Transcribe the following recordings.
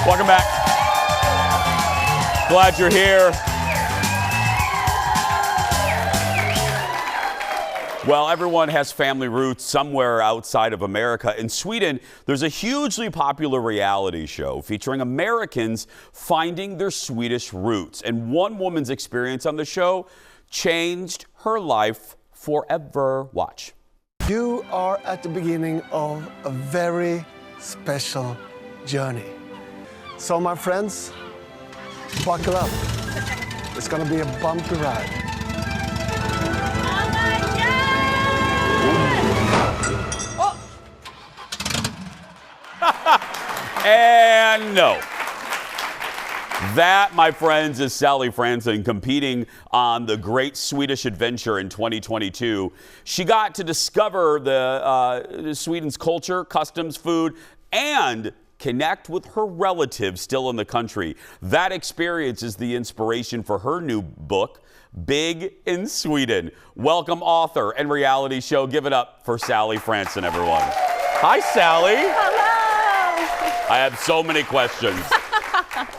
Welcome back. Glad you're here. Well, everyone has family roots somewhere outside of America. In Sweden, there's a hugely popular reality show featuring Americans finding their Swedish roots. And one woman's experience on the show changed her life forever. Watch. You are at the beginning of a very special journey. So, my friends, buckle up. It's gonna be a bumpy ride. And no. That, my friends, is Sally Franson competing on the Great Swedish Adventure in 2022. She got to discover Sweden's culture, customs, food, and connect with her relatives still in the country. That experience is the inspiration for her new book, Big in Sweden. Welcome, author and reality show. Give it up for Sally Franson, everyone. Hi, Sally. Hello. I have so many questions.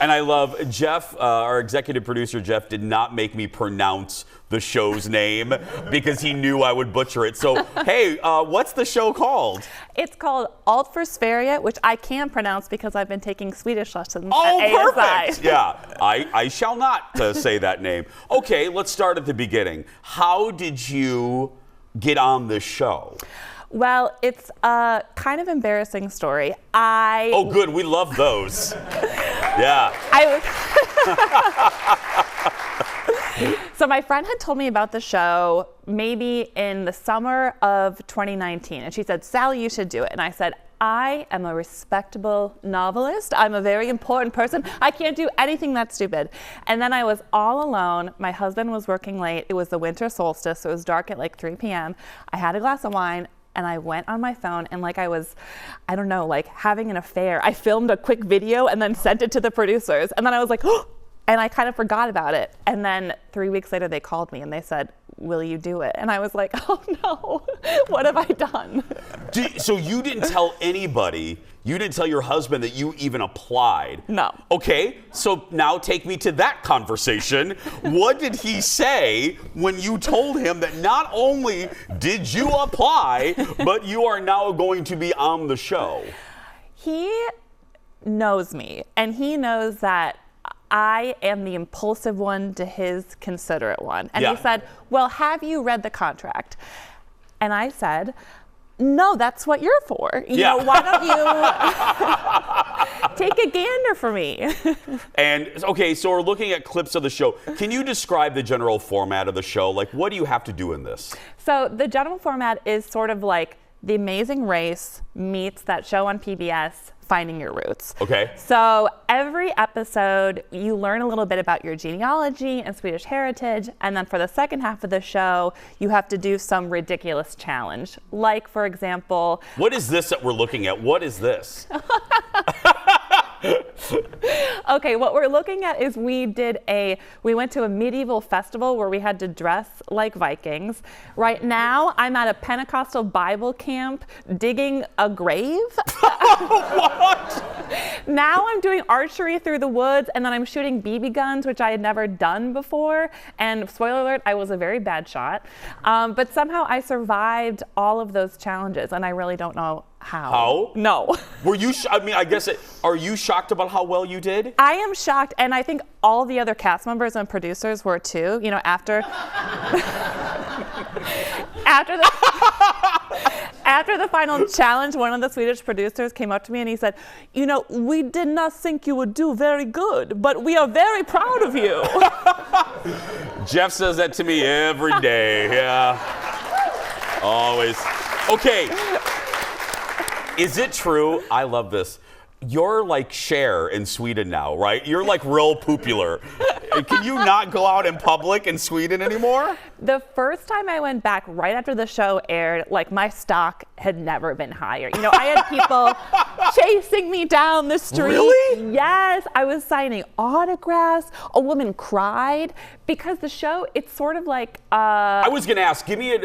And I love Jeff, our executive producer, Jeff, did not make me pronounce the show's name because he knew I would butcher it. So, hey, what's the show called? It's called Alt för Sverige, which I can pronounce because I've been taking Swedish lessons Oh, at ASI. perfect. Yeah, I shall not say that name. Okay, let's start at the beginning. How did you get on the show? Well, it's a kind of embarrassing story. Oh, good. We love those. Yeah. So my friend had told me about the show maybe in the summer of 2019. And she said, Sally, you should do it. And I said, I am a respectable novelist. I'm a very important person. I can't do anything that stupid. And then I was all alone. My husband was working late. It was the winter solstice, so it was dark at like 3 p.m. I had a glass of wine. And I went on my phone and like I was, I don't know, like having an affair. I filmed a quick video and then sent it to the producers. And then I was like, oh, and I kind of forgot about it. And then 3 weeks later they called me and they said, will you do it? And I was like, oh no, what have I done? So you didn't tell anybody, you didn't tell your husband that you even applied? No. Okay, so now take me to that conversation. What did he say when you told him that not only did you apply, but you are now going to be on the show? He knows me, and he knows that I am the impulsive one to his considerate one. And Yeah. he said, well, have you read the contract? And I said, no, that's what you're for. You know, why don't you take a gander for me? And okay, so we're looking at clips of the show. Can you describe the general format of the show? Like, what do you have to do in this? So the general format is sort of like The Amazing Race meets that show on PBS, Finding Your Roots. Okay. So every episode, you learn a little bit about your genealogy and Swedish heritage. And then for the second half of the show, you have to do some ridiculous challenge. Like, for example... What is this that we're looking at? What is this? Okay, what we're looking at is we went to a medieval festival where we had to dress like Vikings. Right now, I'm at a Pentecostal Bible camp digging a grave. What? Now I'm doing archery through the woods, and then I'm shooting BB guns, which I had never done before. And spoiler alert, I was a very bad shot. But somehow I survived all of those challenges, and I really don't know how. How? No. Were you, are you shocked about how well you did? I am shocked, and I think all the other cast members and producers were too. You know, after the final challenge, one of the Swedish producers came up to me and he said, you know, we did not think you would do very good, but we are very proud of you. Jeff says that to me every day. Yeah. Always. Okay. Is it true? I love this. You're like Cher in Sweden now, right? You're like real popular. Can you not go out in public in Sweden anymore? The first time I went back right after the show aired, like my stock had never been higher. You know, I had people chasing me down the street. Really? Yes, I was signing autographs. A woman cried because the show, it's sort of like... I was going to ask, give me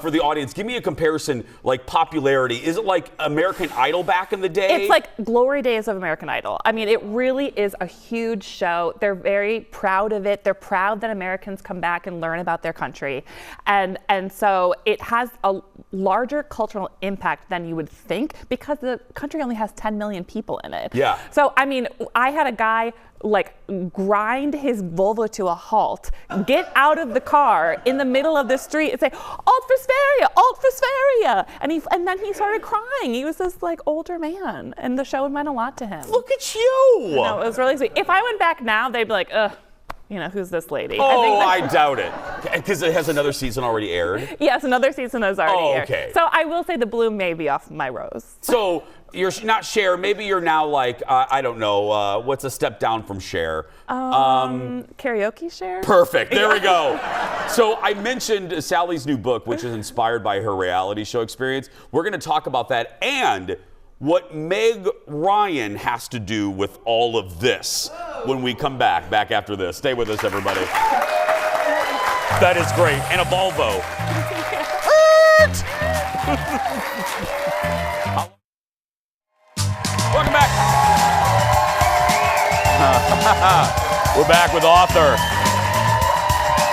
for the audience, give me a comparison, like popularity. Is it like American Idol back in the day? It's like glory days of American Idol. I mean, it really is a huge show. They're very proud of it. They're proud that Americans come back and learn about their country. And so it has a larger cultural impact than you would think because the country only has 10 million people in it. Yeah. So, I mean, I had a guy like grind his Volvo to a halt, get out of the car in the middle of the street and say, "Alt for Sverige, Alt for Sverige," and then he started crying. He was this like older man, and the show meant a lot to him. Look at you! No, it was really sweet. If I went back now, they'd be like, "Ugh, you know, who's this lady?" Oh, I doubt it. Because it has another season already aired? Yes, another season has already aired. Okay. So I will say the bloom may be off my rose. So you're not Cher. Maybe you're now like, I don't know, what's a step down from Cher? Karaoke share? Perfect. There we go. So I mentioned Sally's new book, which is inspired by her reality show experience. We're going to talk about that and what Meg Ryan has to do with all of this when we come back after this. Stay with us, everybody. That is great. And a Volvo. Welcome back. We're back with author,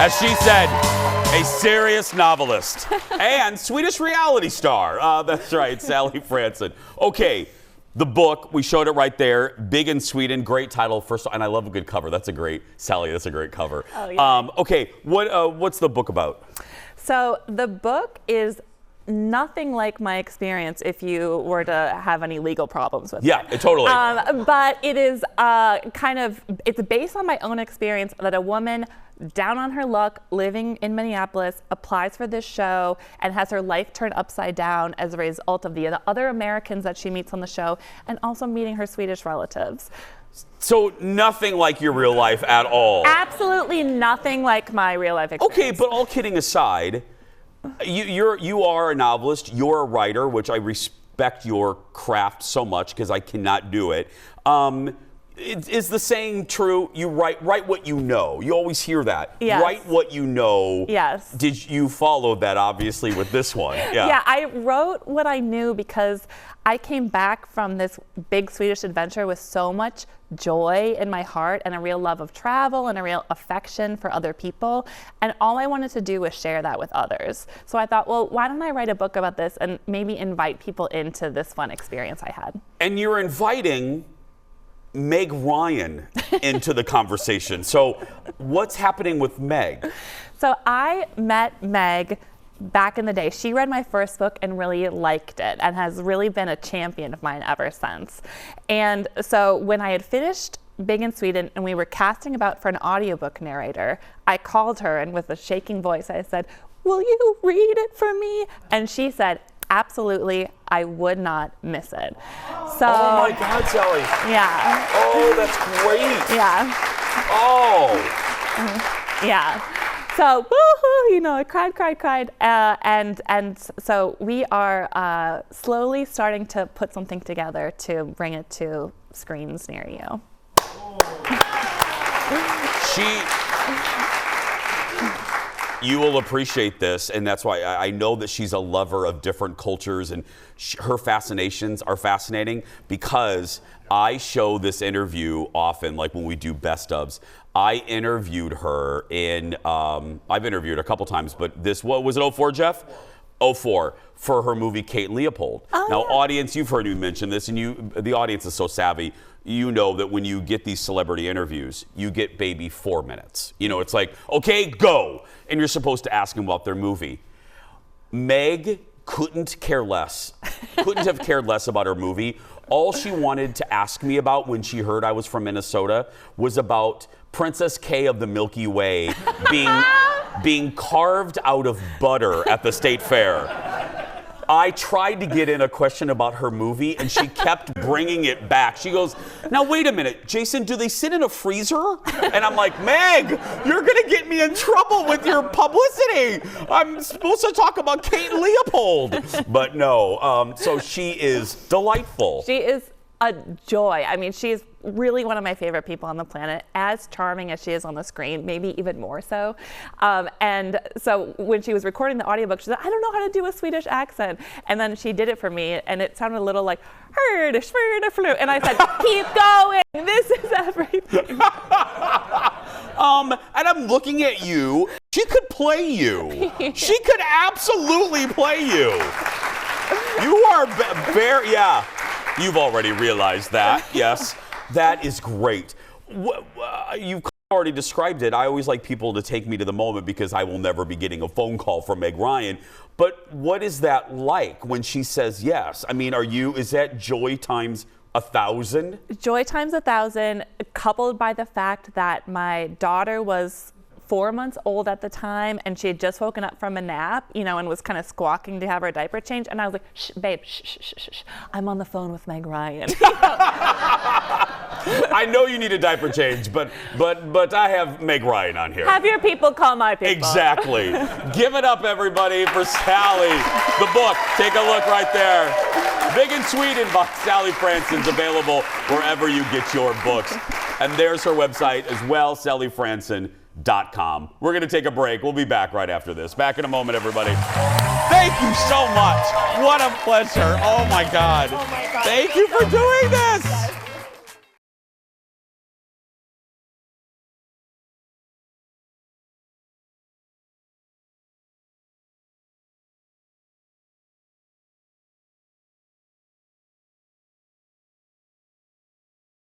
as she said, a serious novelist and Swedish reality star. That's right, Sally Franson. Okay, the book, we showed it right there. Big in Sweden, great title. First, and I love a good cover. That's a great, Sally, that's a great cover. Oh, yeah. Okay, what's the book about? So the book is nothing like my experience if you were to have any legal problems with it. Yeah, totally. But it is it's based on my own experience that a woman down on her luck living in Minneapolis applies for this show and has her life turned upside down as a result of the other Americans that she meets on the show and also meeting her Swedish relatives. So nothing like your real life at all. Absolutely nothing like my real life experience. Okay, but all kidding aside, you are a novelist, you're a writer, which I respect your craft so much because I cannot do it. Is the saying true? You write what you know. You always hear that. Yes. Write what you know. Yes. Did you follow that, obviously, with this one? Yeah. Yeah, I wrote what I knew because I came back from this big Swedish adventure with so much joy in my heart and a real love of travel and a real affection for other people. And all I wanted to do was share that with others. So I thought, well, why don't I write a book about this and maybe invite people into this fun experience I had? And you're inviting Meg Ryan into the conversation. So what's happening with Meg? So I met Meg back in the day. She read my first book and really liked it and has really been a champion of mine ever since. And so when I had finished Big in Sweden and we were casting about for an audiobook narrator, I called her and with a shaking voice I said, "Will you read it for me?" And she said, "Absolutely, I would not miss it." So, oh my God, Sally. Yeah. Oh, that's great. Yeah. Oh. Yeah. So, woohoo, you know, I cried. And so we are slowly starting to put something together to bring it to screens near you. You will appreciate this, and that's why I know that she's a lover of different cultures, and her fascinations are fascinating because I show this interview often, like when we do best ofs. I interviewed her I've interviewed her a couple times, but what was it, 04, Jeff? 04, for her movie Kate and Leopold. Oh, now, yeah. Audience, you've heard me mention this, and the audience is so savvy. You know that when you get these celebrity interviews, you get maybe 4 minutes. You know, it's like, okay, go. And you're supposed to ask them about their movie. Meg couldn't have cared less about her movie. All she wanted to ask me about when she heard I was from Minnesota was about Princess K of the Milky Way being carved out of butter at the state fair. I tried to get in a question about her movie, and she kept bringing it back. She goes, "Now, wait a minute, Jason, do they sit in a freezer?" And I'm like, "Meg, you're going to get me in trouble with your publicity. I'm supposed to talk about Kate and Leopold." But no, so she is delightful. She is a joy. I mean, she's really one of my favorite people on the planet, as charming as she is on the screen, maybe even more so. And so when she was recording the audiobook, she said, I don't know how to do a Swedish accent. And then she did it for me, and it sounded a little like, herd, shverd, flu. And I said, keep going. This is everything. And I'm looking at you. She could play you. She could absolutely play you. You are very, yeah. You've already realized that, yes. That is great. You've already described it. I always like people to take me to the moment because I will never be getting a phone call from Meg Ryan. But what is that like when she says yes? I mean, is that joy times 1,000? Joy times 1,000, coupled by the fact that my daughter was 4 months old at the time, and she had just woken up from a nap, and was kind of squawking to have her diaper changed. And I was like, shh, babe, shh, shh, shh, shh. I'm on the phone with Meg Ryan. I know you need a diaper change, but I have Meg Ryan on here. Have your people call my people. Exactly. Give it up, everybody, for Sally. The book, take a look right there. Big in Sweden by Sally Franson is available wherever you get your books. And there's her website as well, sallyfranson.com. We're going to take a break. We'll be back right after this. Back in a moment, everybody. Thank you so much. What a pleasure. Oh, my God. Thank you for doing this.